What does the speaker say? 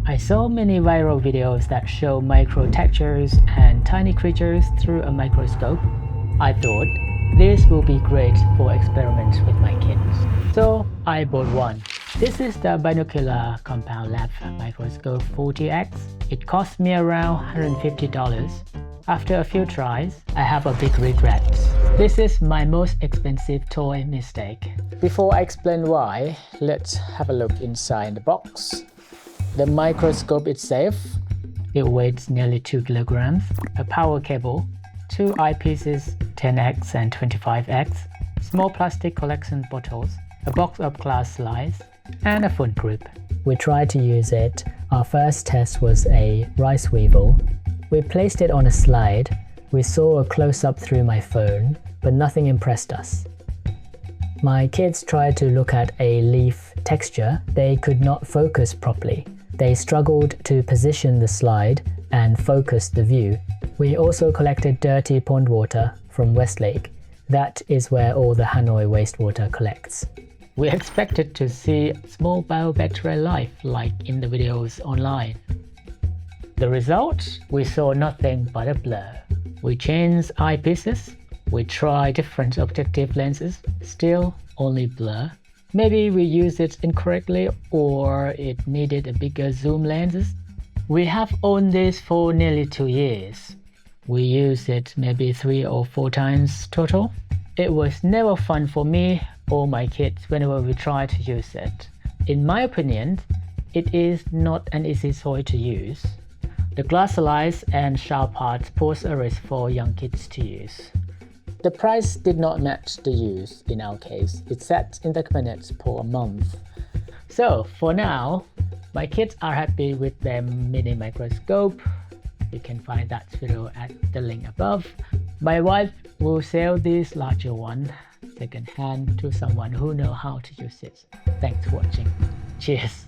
I saw many viral videos that show micro textures and tiny creatures through a microscope. I thought this will be great for experiments with my kids. So I bought one. This is the binocular compound lab microscope 40x. It cost me around $150. After a few tries, I have a big regret. This is my most expensive toy mistake. Before I explain why, let's have a look inside the box. The microscope itself, it weighs nearly 2 kilograms, a power cable, 2 eyepieces 10x and 25x, small plastic collection bottles, a box of glass slides, and a phone grip. We tried to use it. Our first test was a rice weevil. We placed it on a slide. We saw a close-up through my phone, but nothing impressed us. My kids tried to look at a leaf texture. They could not focus properly. They struggled to position the slide and focus the view. We also collected dirty pond water from Westlake. That is where all the Hanoi wastewater collects. We expected to see small biobacterial life like in the videos online. The result? We saw nothing but a blur. We changed eyepieces. We tried different objective lenses. Still only blur. Maybe we used it incorrectly or it needed a bigger zoom lenses. We have owned this for nearly 2 years. We used it maybe 3 or 4 times total. It was never fun for me or my kids whenever we try to use it. In my opinion, it is not an easy toy to use. The glass slides and sharp parts pose a risk for young kids to use. The price did not match the use in our case. It's set in the cabinets for a month. So for now, my kids are happy with their mini microscope. You can find that video at the link above. My wife will sell this larger one second hand to someone who knows how to use it. Thanks for watching. Cheers!